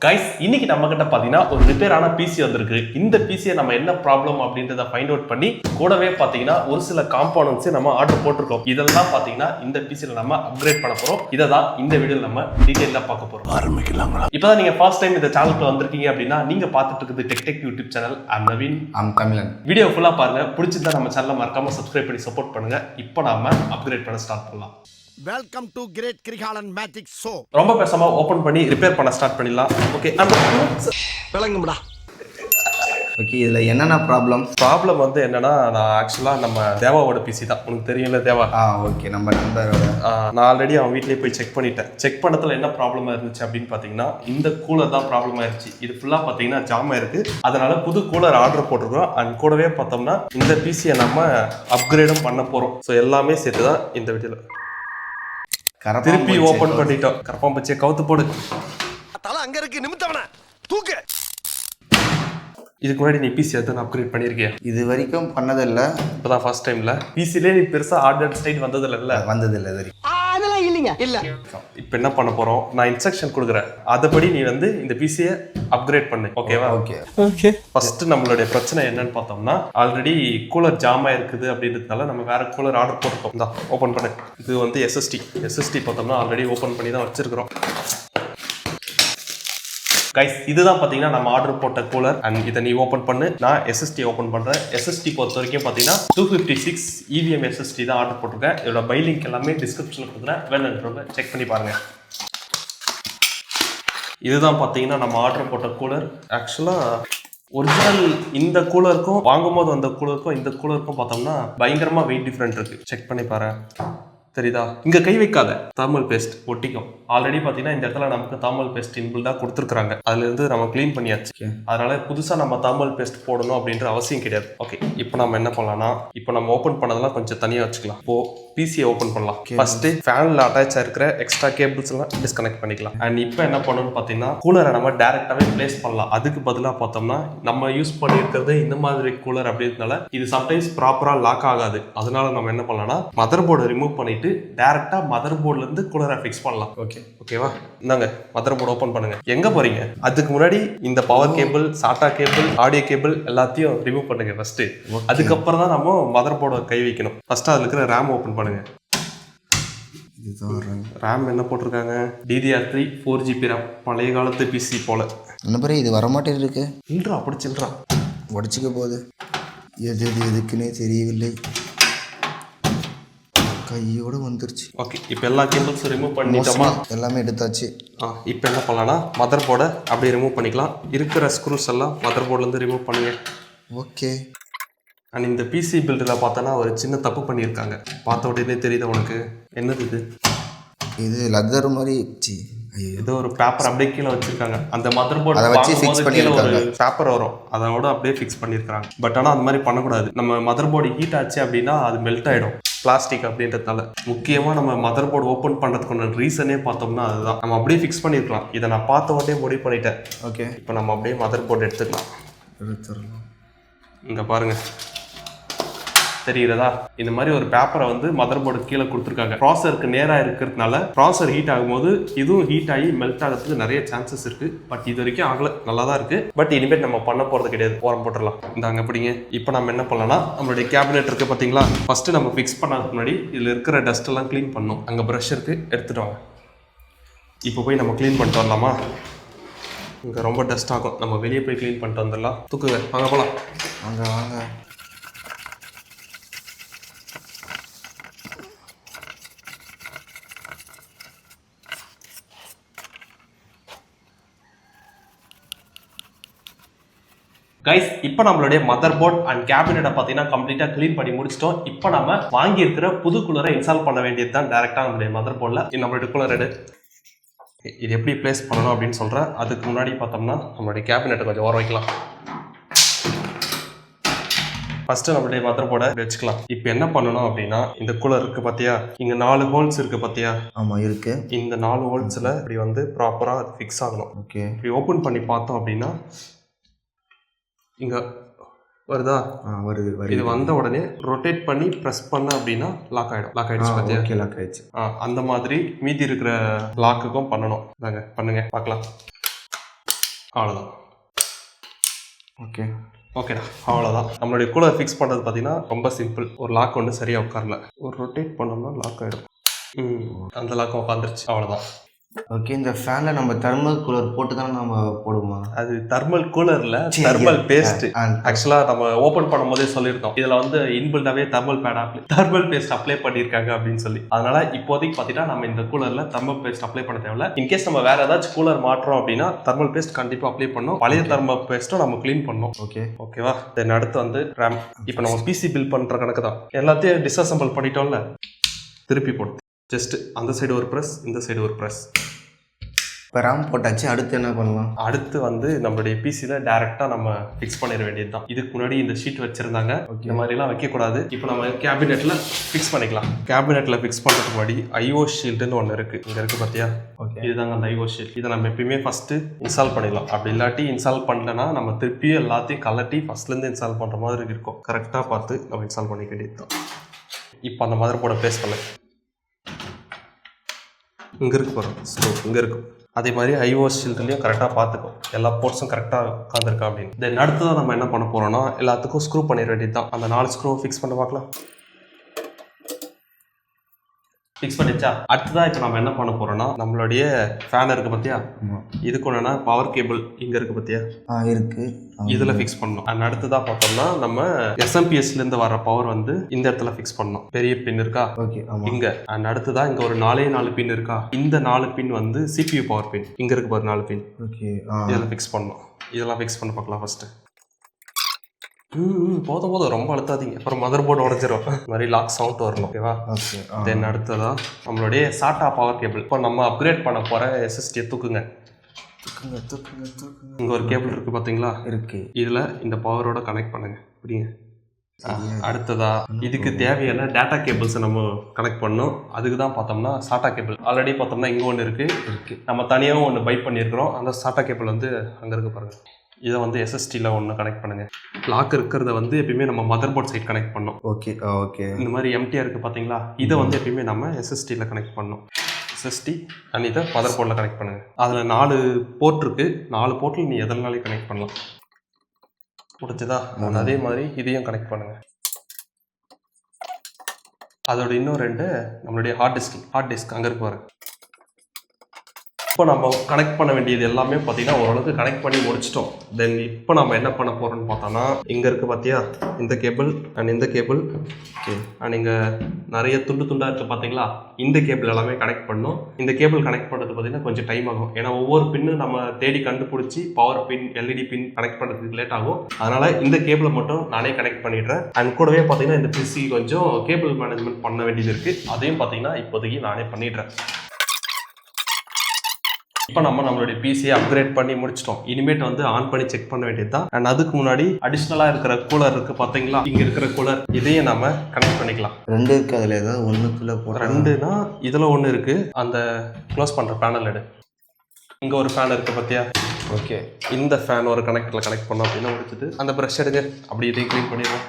Guys இன்னைக்கு நம்ம கிட்ட பாத்தீங்கன்னா ஒரு ரிப்பேரான பிசி வந்திருக்கு. இந்த பிசியை நம்ம என்ன ப்ராப்ளம் அப்படின்றத ஃபைண்ட் அவுட் பண்ணி கூடவே பாத்தீங்கன்னா ஒரு சில காம்போனன்ட்ஸ் நம்ம ஆர்டர் போட்டிருக்கோம். இதெல்லாம் பாத்தீங்கன்னா இந்த பிசில நம்ம அப்கிரேட் பண்ண போறோம். இதை தான் இந்த வீடியோல நம்ம டீடைலா பார்க்க போறோம். ஆரம்பிக்கலாங்களா? இப்பதான் நீங்க ஃபர்ஸ்ட் டைம் இந்த சேனலுக்கு வந்திருக்கீங்க அப்படின்னா நீங்க பார்த்துட்டு இருக்குது TechTech YouTube channel. I'm Naveen. I'm Tamilan. Video ஃபுல்லா பாருங்க. பிடிச்சிருந்தா நம்ம சேனலை மறக்காம சப்ஸ்கிரைப் பண்ணி சப்போர்ட் பண்ணுங்க. இப்போ நாம அப்கிரேட் பண்ண ஸ்டார்ட் பண்ணலாம். Welcome to great Kirikalan magic show. ரொம்ப பேசாம ஓபன் பண்ணி ரிப்பேர் பண்ண ஸ்டார்ட் பண்ணிடலாம். ஓகே, அந்த விளங்கும்டா. ஓகே, இதுல என்னென்ன ப்ராப்ளம் வந்து என்னன்னா, நான் ஆக்சுவலா நம்ம தேவாவோட பிசி தான். உனக்கு தெரியல தேவா? ஓகே, நம்ம நண்பரோட நான் ஆல்ரெடி அவன் வீட்லயே போய் செக் பண்ணிட்டேன். செக் பண்ணதுல என்ன ப்ராப்ளமா இருந்துச்சு அப்படின்னு பாத்தீங்கன்னா, இந்த கூலர் தான் ப்ராப்ளம் ஆயிருச்சு. இது ஃபுல்லா பாத்தீங்கன்னா ஜாம் இருக்கு. அதனால புது கூலர் ஆர்டர் போட்டிருக்கோம். அண்ட் கூடவே பார்த்தோம்னா இந்த பிசியை நம்ம அப்கிரேடும் பண்ண போறோம். ஸோ எல்லாமே சேர்த்துதான் இந்த வீடியோல. திருப்பி ஓபன் பண்ணிட்டோம். கரப்பாம்பூச்சியை கவுத்து போடு. தலை அங்க இருக்கு, நிமித்தவன தூக்கு. இதுக்கு முன்னாடி நீ பிசி எத்தனை அப்கிரேட் பண்ணிருக்கியா? இது வரைக்கும் பண்ணதில்ல. இப்பதான் ஃபர்ஸ்ட் டைம்ல. பிசிலே நீ பெருசா ஆர்டர் ஸ்டைல் வந்ததில்ல. வந்ததில்லை இது வரைக்கும். அதெல்லாம் இல்லைங்க. இல்ல. இப்போ என்ன பண்ண போறோம், நான் இன்ஸ்ட்ரக்ஷன் கொடுக்குறேன். அதுபடி நீ வந்து இந்த பிசியை அப்கிரேட் பண்ணு. ஓகேவா? ஓகே. ஃபர்ஸ்ட் நம்மளுடைய பிரச்சனை என்னன்னு பார்த்தோம்னா, ஆல்ரெடி கூலர் ஜாமா இருக்குது அப்படின்றதுனால நம்ம வேற கூலர் ஆர்டர் போட்டுருக்கோம். தான் ஓப்பன் பண்ணு. இது வந்து எஸ்எஸ்டி பார்த்தோம்னா ஆல்ரெடி ஓப்பன் பண்ணி தான் வச்சிருக்கிறோம். கைஸ், இதுதான் பார்த்தீங்கன்னா நம்ம ஆர்டர் போட்ட கூலர். அண்ட் இதை நீ ஓப்பன் பண்ணு. நான் எஸ்எஸ்டி ஓப்பன் பண்ணுறேன். எஸ்எஸ்டி பொறுத்த வரைக்கும் பார்த்தீங்கன்னா 256 EVM எஸ்எஸ்டி தான் ஆர்டர் போட்டிருக்கேன். இதோட பை லிங்க் எல்லாமே டிஸ்கிரிப்ஷனில் கொடுக்குறேன். வேணுன்றவங்க செக் பண்ணி பாருங்க. இதுதான் பார்த்தீங்கன்னா நம்ம ஆர்டர் போட்ட கூலர். ஆக்சுவலாக ஒரிஜினல் இந்த கூலருக்கும் வாங்கும்போது வந்த கூலருக்கும் இந்த கூலருக்கும் பார்த்தோம்னா பயங்கரமாக வெயிட் டிஃப்ரெண்ட் இருக்குது. செக் பண்ணி பாரு. தெரியுதா? இங்க கை வைக்காத, தார்மல் பேஸ்ட் ஒட்டிக்கும். ஆல்ரெடி பாத்தீங்கன்னா இந்த இடத்துல நமக்கு தார்மல் பேஸ்ட் இன்பில்டா கொடுத்துருக்காங்க. அதுல இருந்து நம்ம கிளீன் பண்ணியாச்சு. அதனால புதுசா நம்ம தார்மல் பேஸ்ட் போடணும் அப்படின்ற அவசியம் கிடையாது. ஓகே, இப்போ நம்ம என்ன பண்ணலாம்னா, இப்போ நம்ம ஓபன் பண்ணதெல்லாம் கொஞ்சம் தனியா வச்சுக்கலாம். இப்போ பிசியை ஓபன் பண்ணலாம். ஃபர்ஸ்ட் ஃபேன்ல அட்டாச் ஆயிருக்கிற எக்ஸ்ட்ரா கேபிள்ஸ் எல்லாம் டிஸ்கனெக்ட் பண்ணிக்கலாம். அண்ட் இப்போ என்ன பண்ணணும்னு பாத்தீங்கன்னா, கூலரை நம்ம டைரக்டாவே பிளேஸ் பண்ணலாம். அதுக்கு பதிலாக பார்த்தோம்னா நம்ம யூஸ் பண்ணியிருக்கிறது இந்த மாதிரி கூலர் அப்படின்றதுனால இது சம்டைம்ஸ் ப்ராப்பரா லாக் ஆகாது. அதனால நம்ம என்ன பண்ணலாம்னா, மதர் போர்டை ரிமூவ் பண்ணிட்டு டைரக்டா மதர் போர்ட்ல இருந்து கூலரை ஃபிக்ஸ் பண்ணலாம். ஓகேவா? இந்தாங்க மதர் போர்டு ஓபன் பண்ணுங்க. எங்க போறீங்க? அதுக்கு முன்னாடி இந்த power cable, SATA cable, audio cable எல்லாத்தையும் ரிமூவ் பண்ணுங்க ஃபர்ஸ்ட். அதுக்கப்புறம் தான் நம்ம மதர் போர்டை கை வைக்கணும். ஃபர்ஸ்ட் அதுல இருக்கிற ரேம் ஓபன் பண்ணுங்க. ரேம் என்ன போட்டிருக்காங்க? DDR3 4GB RAM. பழைய காலத்து பிசி போல. நண்பரே, இது வரமாட்டேன் இருக்கு. இல்லா அப்படி சில்றா உடச்சிக்க போகுது. எதுக்குன்னே தெரியவில்லை. கையோட வந்துருச்சு. ஓகே, இப்போ எல்லா கேபிள்ஸும் ரிமூவ் பண்ணிட்டோமா? எல்லாமே எடுத்தாச்சு. இப்போ என்ன பண்ணலாம்னா, மதர் போர்டை அப்படியே ரிமூவ் பண்ணிக்கலாம். இருக்கிற ஸ்க்ரூஸ் எல்லாம் மதர் போர்ட்லேருந்து ரிமூவ் பண்ணுங்க. ஓகே. அண்ட் இந்த பிசி பில்டில் பார்த்தோன்னா ஒரு சின்ன தப்பு பண்ணியிருக்காங்க. பார்த்த உடனே தெரியுது உனக்கு? என்னது இது? இது லெதர் மாதிரி ஏதோ ஒரு பேப்பர் அப்படியே கீழே வச்சிருக்காங்க. அந்த மதர் போர்டு அதை வச்சு ஃபிக்ஸ் பண்ணிருக்காங்க. ஒரு பேப்பர் வரும், அதோட அப்படியே ஃபிக்ஸ் பண்ணியிருக்காங்க. பட் ஆனால் அந்த மாதிரி பண்ணக்கூடாது. நம்ம மதர் போர்டு ஹீட் ஆச்சு அப்படின்னா அது மெல்ட் ஆகிடும், பிளாஸ்டிக் அப்படின்றதுனால. முக்கியமாக நம்ம மதர் போர்டு ஓப்பன் பண்ணுறதுக்கான ரீசனே பார்த்தோம்னா அதுதான். நம்ம அப்படியே ஃபிக்ஸ் பண்ணியிருக்கலாம். இதை நான் பார்த்த உடனே முடிவு பண்ணிட்டேன். ஓகே, இப்போ நம்ம அப்படியே மதர் போர்டு எடுத்துக்கலாம். இங்கே பாருங்க, தெரியுறதா? இந்த மாதிரி ஒரு பேப்பரை வந்து மதர் போர்டு கீழே கொடுத்துருக்காங்க. ப்ராசருக்கு நேராக இருக்கிறதுனால ப்ராசர் ஹீட் ஆகும்போது இதுவும் ஹீட் ஆகி மெல்ட் ஆகிறதுக்கு நிறைய சான்சஸ் இருக்கு. பட் இது வரைக்கும் ஆகல, நல்லா தான் இருக்கு. பட் இனிமேல் நம்ம பண்ண போறது கிடையாது, ஓரம் போட்டுடலாம். இந்தாங்க பிடிங்க. இப்போ நம்ம என்ன பண்ணலாம்னா, நம்மளுடைய கேபினெட் இருக்கு பார்த்தீங்களா? ஃபர்ஸ்ட் நம்ம ஃபிக்ஸ் பண்ணதுக்கு முன்னாடி இதில் இருக்கிற டஸ்ட் எல்லாம் க்ளீன் பண்ணணும். அங்கே ப்ரஷ் இருக்கு, எடுத்துட்டு வாங்க. இப்போ போய் நம்ம க்ளீன் பண்ணிட்டு வரலாமா? இங்கே ரொம்ப டஸ்ட் ஆகும், நம்ம வெளியே போய் க்ளீன் பண்ணிட்டு வந்துடலாம். தூக்குங்க, வாங்க போகலாம். வாங்க. கைஸ், இப்போ நம்மளுடைய மதர் போர்ட் அண்ட் கேபினெட்டை பார்த்தீங்கன்னா கம்ப்ளீட்டாக க்ளீன் பண்ணி முடிச்சிட்டோம். இப்போ நம்ம வாங்கி இருக்கிற புது கூலரை இன்ஸ்டால் பண்ண வேண்டியது தான் டேரெக்டாக நம்மளுடைய மதர் போர்டில். நம்மளுடைய கூலர் எடு. இது எப்படி பிளேஸ் பண்ணணும் அப்படின்னு சொல்கிறேன். அதுக்கு முன்னாடி பார்த்தோம்னா நம்மளுடைய கேபினெட்டை கொஞ்சம் ஓரம் வைக்கலாம். ஃபர்ஸ்ட் நம்மளுடைய மதர் போர்டை வச்சுக்கலாம். இப்போ என்ன பண்ணணும் அப்படின்னா, இந்த கூலர் இருக்கு பார்த்தியா? இங்கே 4 ஹோல்ஸ் இருக்கு பார்த்தியா? ஆமாம் இருக்கு. இந்த 4 ஹோல்ஸில் இப்படி வந்து ப்ராப்பராக ஃபிக்ஸ் ஆகணும். ஓகே, இப்படி ஓப்பன் பண்ணி பார்த்தோம் அப்படின்னா இங்க வருதா? வருது. இது வந்த உடனே ரொட்டேட் பண்ணி பிரஸ் பண்ண அப்படின்னா லாக் ஆயிடுச்சு பாத்தியா? ஓகே, லாக் ஆயிடுச்சு. அந்த மாதிரி மீதி இருக்கிற லாக்குக்கும் பண்ணணும். பண்ணுங்க பார்க்கலாம். அவ்வளோதான். ஓகே ஓகேடா, அவ்வளோதான். நம்மளுடைய கூலர் ஃபிக்ஸ் பண்ணுறது பார்த்தீங்கன்னா ரொம்ப சிம்பிள். ஒரு லாக் ஒன்று சரியாக உட்காரல, ஒரு ரொட்டேட் பண்ணோம்னா லாக் ஆகிடும். அந்த லாக்கம் உட்காந்துருச்சு, அவ்வளோதான். ஓகே, இந்த ஃபேனில் நம்ம தெர்மல் கூலர் போட்டு தானே நம்ம போடுவோமா? அது தெர்மல் கூலரில் தெர்மல் பேஸ்ட். ஆக்சுவலாக நம்ம ஓப்பன் பண்ணும் போதே சொல்லியிருந்தோம், இதில் வந்து இன்பில்டாகவே தெர்மல் பேஸ்ட் அப்ளை பண்ணியிருக்காங்க அப்படின்னு சொல்லி. அதனால இப்போதைக்கு பார்த்தீங்கன்னா நம்ம இந்த கூலரில் தெர்மல் பேஸ்ட் அப்ளை பண்ண தேவையில்ல. இன்கேஸ் நம்ம வேற ஏதாச்சும் கூலர் மாற்றோம் அப்படின்னா தெர்மல் பேஸ்ட் கண்டிப்பாக அப்ளை பண்ணோம். பழைய தெர்மல் பேஸ்ட்டும் நம்ம க்ளீன் பண்ணோம். ஓகேவா? தென் அடுத்து வந்து ரேம். இப்போ நம்ம பிசி பில் பண்ணுற கணக்கு தான். எல்லாத்தையும் டிஸ்அசம்பிள் பண்ணிட்டோம்ல, திருப்பி போட்டு ஜஸ்ட் அந்த சைடு ஒரு ப்ரெஸ், இந்த சைடு ஒரு ப்ரெஸ். இப்போ ரேம் போட்டாச்சு, அடுத்து என்ன பண்ணலாம்? அடுத்து வந்து நம்மளுடைய பிசியில் டேரெக்டாக நம்ம ஃபிக்ஸ் பண்ணிட வேண்டியது தான். இதுக்கு முன்னாடி இந்த ஷீட் வச்சுருந்தாங்க, இந்த மாதிரிலாம் வைக்கக்கூடாது. இப்போ நம்ம கேபினெட்டில் ஃபிக்ஸ் பண்ணிக்கலாம். கேபினெட்டில் ஃபிக்ஸ் பண்ணுறதுக்கு முன்னாடி ஐஓ ஷீல்டுன்னு ஒன்று இருக்குது. இங்கே இருக்குது பார்த்தியா? இதுதாங்க அந்த ஐஓ ஷீல்ட். இதை நம்ம எப்பயுமே ஃபஸ்ட்டு இன்ஸ்டால் பண்ணிடலாம். அப்படி இல்லாட்டி இன்ஸ்டால் பண்ணலன்னா நம்ம திருப்பியும் எல்லாத்தையும் கலட்டி ஃபஸ்ட்லேருந்து இன்ஸ்டால் பண்ணுற மாதிரி இருக்கும். கரெக்டாக பார்த்து நம்ம இன்ஸ்டால் பண்ணிக்க வேண்டியது தான். இப்போ அந்த மதர் போர்டை ப்ளேஸ் பண்ணு. இங்கே இருக்கு பாருங்க, ஸ்க்ரூ இங்கே இருக்கும். அதே மாதிரி ஐஓ ஷீல்ட்லையும் கரெக்டாக பார்த்துக்கும், எல்லா போர்ட்ஸும் கரெக்டாக உட்காந்துருக்கா அப்படின்னு. தென் அடுத்ததான் நம்ம என்ன பண்ண போகிறோம்னா எல்லாத்துக்கும் ஸ்க்ரூ பண்ணிட வேண்டியது தான். அந்த 4 ஸ்க்ரூவை ஃபிக்ஸ் பண்ண பார்க்கலாம். ஃபிக்ஸ் பண்ணிச்சா? அடுத்ததான் இப்போ நம்ம என்ன பண்ண போகிறோம்னா நம்மளுடைய ஃபேன் இருக்குது பார்த்தியா, இதுக்கு ஒன்றுனா பவர் கேபிள் இங்கே இருக்குது பார்த்தியா, இருக்குது, இதில் ஃபிக்ஸ் பண்ணணும். அண்ட் அடுத்ததாக பார்த்தோம்னா நம்ம எஸ்எம்பிஎஸ்லேருந்து வர பவர் வந்து இந்த இடத்துல ஃபிக்ஸ் பண்ணணும். பெரிய பின் இருக்கா இங்கே. அண்ட் அடுத்ததான் இங்கே ஒரு 4 பின் இருக்கா. இந்த 4 பின் வந்து சிபியூ பவர் பின். இங்கே இருக்கு பாரு 4 பின். இதெல்லாம் ஃபிக்ஸ் பண்ணணும். இதெல்லாம் ஃபிக்ஸ் பண்ண பார்க்கலாம் ஃபஸ்ட்டு. போதும் ரொம்ப அழுத்தாதீங்க, அப்புறம் மதர் போர்டு உடஞ்சிரும். இந்த மாதிரி லாக் சவுண்ட் வரணும். ஓகேவா? தென் அடுத்ததான் நம்மளுடைய சாட்டா பவர் கேபிள். இப்போ நம்ம அப்கிரேட் பண்ண போகிற எஸ்எஸ்டியை தூக்குங்க. இங்கே ஒரு கேபிள் இருக்குது பார்த்தீங்களா? இருக்குது. இதில் இந்த பவரோட கனெக்ட் பண்ணுங்க. புரியுங்க? அடுத்ததா இதுக்கு தேவையான டேட்டா கேபிள்ஸை நம்ம கனெக்ட் பண்ணோம். அதுக்கு தான் பார்த்தோம்னா சாட்டா கேபிள். ஆல்ரெடி பார்த்தோம்னா இங்கே ஒன்று இருக்குது. நம்ம தனியாகவும் ஒன்று பை பண்ணியிருக்கிறோம். அந்த சாட்டா கேபிள் வந்து அங்கே இருக்கு பாருங்கள். இதை வந்து எஸ்எஸ்டியில் ஒன்று கனெக்ட் பண்ணுங்கள். லாக் இருக்கிறத வந்து எப்பயுமே நம்ம மதர் போர்ட் சைட் கனெக்ட் பண்ணோம். ஓகே. இந்த மாதிரி எம்டிஆர் இருக்குது பார்த்தீங்களா, இதை வந்து எப்பயுமே நம்ம எஸ்எஸ்டியில் கனெக்ட் பண்ணோம். எஸ்எஸ்டி அண்ட் இதை மதர் போர்ட்டில் கனெக்ட் பண்ணுங்கள். அதில் 4 போர்ட் இருக்குது. 4 போர்ட்டில் நீ எதனாலே கனெக்ட் பண்ணலாம். முடிச்சதா? அதே மாதிரி இதையும் கனெக்ட் பண்ணுங்கள். அதோட இன்னும் 2 நம்மளுடைய ஹார்ட் டிஸ்க் அங்கே இருக்கு பாருங்க. இப்போ நம்ம கனெக்ட் பண்ண வேண்டியது எல்லாமே பார்த்தீங்கன்னா ஓரளவுக்கு கனெக்ட் பண்ணி முடிச்சிட்டோம். தென் இப்போ நம்ம என்ன பண்ண போகிறோம்னு பார்த்தோன்னா இங்கே இருக்குது பார்த்தியா, இந்த கேபிள் அண்ட் இந்த கேபிள். ஓகே. அண்ட் இங்கே நிறைய துண்டாக இருக்குது பார்த்தீங்களா, இந்த கேபிள் எல்லாமே கனெக்ட் பண்ணணும். இந்த கேபிள் கனெக்ட் பண்ணுறது பார்த்தீங்கன்னா கொஞ்சம் டைம் ஆகும். ஏன்னா ஒவ்வொரு பின்னு நம்ம தேடி கண்டுபிடிச்சி பவர் பின், எல்இடி பின் கனெக்ட் பண்ணுறதுக்கு லேட் ஆகும். அதனால் இந்த கேபிளை மட்டும் நானே கனெக்ட் பண்ணிடுறேன். அண்ட் கூடவே பார்த்தீங்கன்னா இந்த பிசி கொஞ்சம் கேபிள் மேனேஜ்மெண்ட் பண்ண வேண்டியது இருக்குது. அதையும் பார்த்தீங்கன்னா இப்போதைக்கு நானே பண்ணிடுறேன். இப்போ நம்மளுடைய பிசியை அப்கிரேட் பண்ணி முடிச்சிட்டோம். இனிமேட்டு வந்து ஆன் பண்ணி செக் பண்ண வேண்டியது தான். அண்ட் அதுக்கு முன்னாடி அடிஷ்னலாக இருக்கிற கூலர் இருக்குது பார்த்தீங்களா, இங்கே இருக்கிற கூலர், இதையும் நம்ம கனெக்ட் பண்ணிக்கலாம். 2 இருக்குது. அதில் ஏதாவது ஒன்றுக்குள்ளே போகிறோம். 2னா இதில் 1 இருக்குது. அந்த க்ளோஸ் பண்ணுற பேனல் எடு. இங்கே ஒரு ஃபேன் இருக்குது பார்த்தியா? ஓகே. இந்த ஃபேன் ஒரு கனெக்டரில் கனெக்ட் பண்ணோம் அப்படின்னா முடிச்சுட்டு அந்த ப்ரஷ் எடுங்க, அப்படி இதையும் க்ளீன் பண்ணிடுவோம்.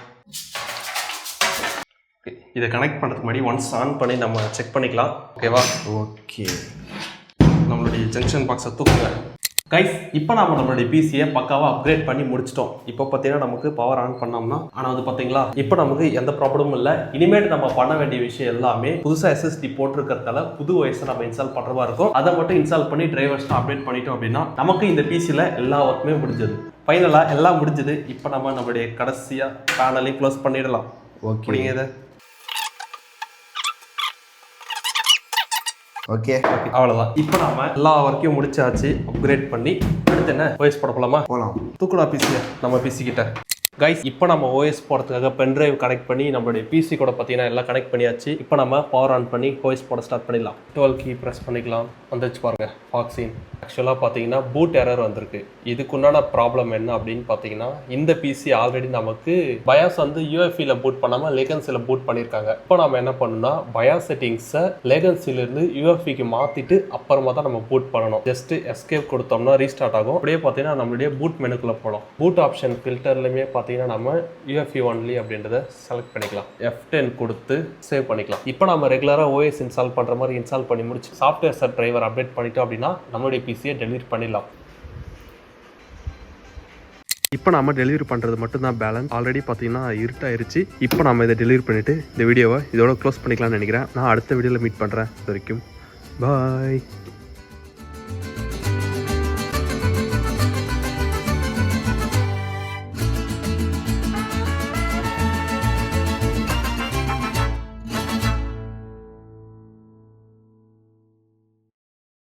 இதை கனெக்ட் பண்ணுறதுக்கு முன்னாடி ஒன்ஸ் ஆன் பண்ணி நம்ம செக் பண்ணிக்கலாம். ஓகேவா? ஓகே. நம்மளுடைய ஜங்ஷன் பாக்ஸை தூக்குங்க. கைஸ், இப்போ நம்மளுடைய பிசியை பக்காவாக அப்கிரேட் பண்ணி முடிச்சிட்டோம். இப்போ பார்த்தீங்கன்னா நமக்கு பவர் ஆன் பண்ணோம்னா, ஆனால் அது பார்த்தீங்களா இப்போ நமக்கு எந்த ப்ராப்ளமும் இல்லை. இனிமேட்டு நம்ம பண்ண வேண்டிய விஷயம் எல்லாமே புதுசாக எஸ்எஸ்டி போட்டிருக்கிறதால புது வயசை நம்ம இன்ஸ்டால் பண்ணுறதா இருக்கும். அதை மட்டும் இன்ஸ்டால் பண்ணி டிரைவர்ஸ்லாம் அப்டேட் பண்ணிட்டோம் அப்படின்னா நமக்கு இந்த பிசியில் எல்லா ஒர்க்குமே முடிஞ்சது. ஃபைனலாக எல்லாம் முடிஞ்சது. இப்போ நம்மளுடைய கடைசியாக பேனலையும் க்ளோஸ் பண்ணிடலாம். ஓகே. இதை ஓகே. அவ்வளோதான். இப்போ நாம எல்லா ஒர்க்கையும் முடிச்சாச்சு, அப்கிரேட் பண்ணி. அடுத்து என்ன, ஓஎஸ் போட போகலாமா? போகலாம். தூக்குடா பிசியை நம்ம பிசி கிட்ட. கைஸ், இப்போ நம்ம ஓஎஸ் போடுறதுக்காக பென்ட்ரைவ் கனெக்ட் பண்ணி நம்மளுடைய பிசி கூட பார்த்தீங்கன்னா எல்லாம் கனெக்ட் பண்ணியாச்சு. இப்போ நம்ம பவர் ஆன் பண்ணி ஓஎஸ் போட ஸ்டார்ட் பண்ணிடலாம். 12 கீ ப்ரெஸ் பண்ணிக்கலாம். வந்துச்சு பாருங்க ஃபாக்ஸின். ஆக்சுவலாக பார்த்தீங்கன்னா பூட் எரர் வந்திருக்கு. இதுக்குண்டான ப்ராப்ளம் என்ன அப்படின்னு பார்த்தீங்கன்னா, இந்த பிசி ஆல்ரெடி நமக்கு பயாஸ் வந்து யூஎஃபியில் பூட் பண்ணாமல் லேகன்சியில் பூட் பண்ணியிருக்காங்க. இப்போ நம்ம என்ன பண்ணணும்னா பயாஸ் செட்டிங்ஸை லேகன்சிலிருந்து யூஎஃபிக்கு மாற்றிட்டு அப்புறமா தான் நம்ம பூட் பண்ணணும். ஜஸ்ட் எஸ்கேப் கொடுத்தோம்னா ரீஸ்டார்ட் ஆகும். அப்படியே பார்த்தீங்கன்னா நம்மளுடைய பூட் மெனுக்குள்ளே போகலாம். பூட் ஆப்ஷன் ஃபில்டர்லையுமே பார்த்தீங்கன்னா நம்ம யூஎஃப்இ ஒன்லி அப்படின்றத செலக்ட் பண்ணிக்கலாம். F10 கொடுத்து சேவ் பண்ணிக்கலாம். இப்போ நம்ம ரெகுலராக ஓஎஸ் இன்ஸ்டால் பண்ணுற மாதிரி இன்ஸ்டால் பண்ணி முடிச்சு சாஃப்ட்வேர் செட் டிரைவர் அப்டேட் பண்ணிட்டோம் அப்படின்னா நம்மளுடைய பிசியை டெலீட் பண்ணிடலாம். இப்போ நம்ம டெலிவரி பண்ணுறது மட்டும் தான் பேலன்ஸ். ஆல்ரெடி பார்த்தீங்கன்னா இருட்டாயிருச்சு. இப்போ நம்ம இதை டெலிவரி பண்ணிவிட்டு இந்த வீடியோவை இதோட க்ளோஸ் பண்ணிக்கலாம்னு நினைக்கிறேன். நான் அடுத்த வீடியோவில் மீட் பண்ணுறேன். இது வரைக்கும் பாய்.